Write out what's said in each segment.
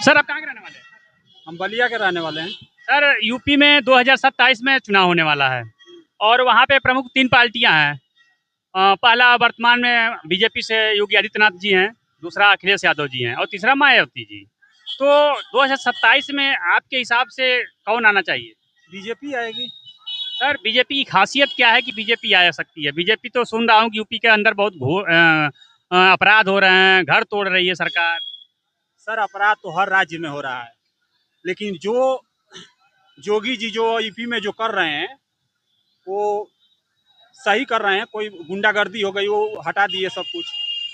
Sir आप कहाँ के रहने वाले हैं? हम बलिया के रहने वाले हैं। सर यूपी में 2027 में चुनाव होने वाला है और वहाँ पे प्रमुख 3 पार्टियां हैं। पहला वर्तमान में बीजेपी से योगी आदित्यनाथ जी हैं, दूसरा अखिलेश यादव जी हैं और तीसरा मायावती जी। तो 2027 में आपके हिसाब से कौन आना चाहिए? बीजेपी आएगी। सर बीजेपी की खासियत क्या है कि बीजेपी आ सकती है? बीजेपी तो सुन रहा हूँ कि यूपी के अंदर बहुत अपराध हो रहे हैं, घर तोड़ रही है सरकार। सर अपराध तो हर राज्य में हो रहा है, लेकिन जो जोगी जी जो यूपी में जो कर रहे हैं वो सही कर रहे हैं। कोई गुंडागर्दी हो गई वो हटा दिए, सब कुछ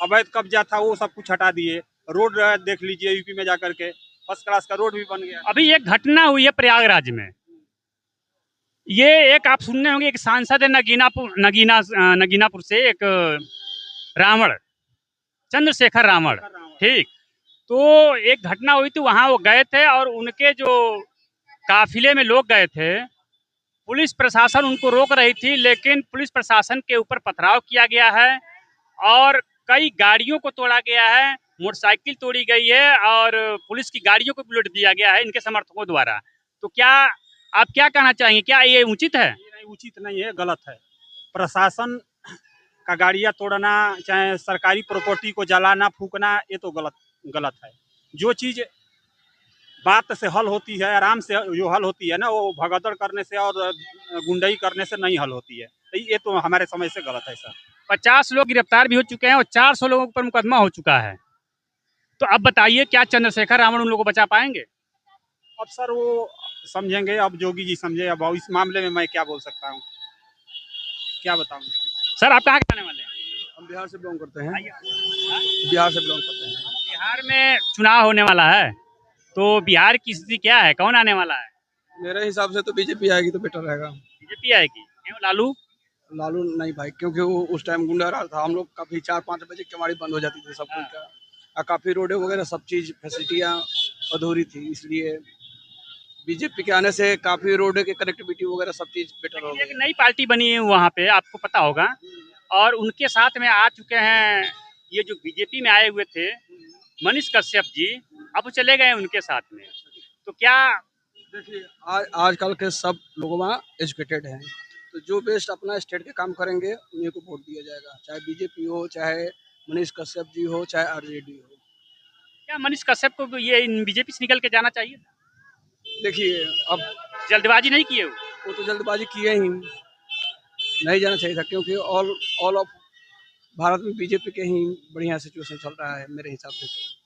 अवैध कब्जा था वो सब कुछ हटा दिए। रोड देख लीजिए यूपी में जाकर के, फर्स्ट क्लास का रोड भी बन गया। अभी एक घटना हुई है प्रयागराज में, ये एक आप सुनने होंगे, एक सांसद है नगीनापुर से, एक रावण, चंद्रशेखर रावण, ठीक। तो एक घटना हुई थी, वहां वो गए थे और उनके जो काफिले में लोग गए थे, पुलिस प्रशासन उनको रोक रही थी, लेकिन पुलिस प्रशासन के ऊपर पथराव किया गया है और कई गाड़ियों को तोड़ा गया है, मोटरसाइकिल तोड़ी गई है और पुलिस की गाड़ियों को बुलेट दिया गया है इनके समर्थकों द्वारा। तो क्या आप क्या कहना चाहेंगे, क्या ये उचित है? ये नहीं, उचित नहीं है, गलत है। प्रशासन का गाड़ियां तोड़ना, चाहे सरकारी प्रॉपर्टी को जलाना फूकना, ये तो गलत गलत है। जो चीज बात से हल होती है, आराम से जो हल होती है ना, वो भगदड़ करने से और गुंडई करने से नहीं हल होती है। तो ये तो हमारे समझ से गलत है सर। 50 लोग गिरफ्तार भी हो चुके हैं और 400 लोगों पर मुकदमा हो चुका है। तो अब बताइए, क्या चंद्रशेखर रावण उन लोगों को बचा पाएंगे? अब सर वो समझेंगे, अब जोगी जी समझे। अब इस मामले में मैं क्या बोल सकता हूँ, क्या बताऊँ। सर आप कहाँ के रहने वाले हैं? हम बिहार से बिलोंग करते हैं। हाँ? बिहार से बिलोंग करते हैं। बिहार में चुनाव होने वाला है, तो बिहार की स्थिति क्या है, कौन आने वाला है? मेरे हिसाब से तो बीजेपी आएगी तो बेटर रहेगा। बीजेपी आएगी? क्यों लालू? लालू नहीं भाई, क्योंकि वो उस टाइम गुंडा राज था। हम लोग काफी 4-5 बजे कमाड़ी बंद हो जाती थी सब कुछ का, और काफी रोडे वगैरह सब चीज फैसिलिटियाँ अधूरी थी, इसलिए बीजेपी के आने से काफी रोड की कनेक्टिविटी वगैरह सब चीज बेटर हो लेकिन एक गई। नई पार्टी बनी है वहाँ पे, आपको पता होगा, और उनके साथ में आ चुके हैं ये जो बीजेपी में आए हुए थे मनीष कश्यप जी, अब वो चले गए उनके साथ में। तो क्या देखिए आजकल के सब लोग वहाँ एजुकेटेड हैं, तो जो बेस्ट अपना स्टेट के काम करेंगे उन्हीं को वोट दिया जाएगा, चाहे बीजेपी हो, चाहे मनीष कश्यप जी हो, चाहे आरजेडी हो। क्या मनीष कश्यप को ये बीजेपी से निकल के जाना चाहिए था? देखिए अब जल्दबाजी नहीं किए वो तो जल्दबाजी किए ही, नहीं जाना चाहिए था, क्योंकि ऑल ऑल ऑफ भारत में बीजेपी के ही बढ़िया सिचुएशन चल रहा है मेरे हिसाब से तो।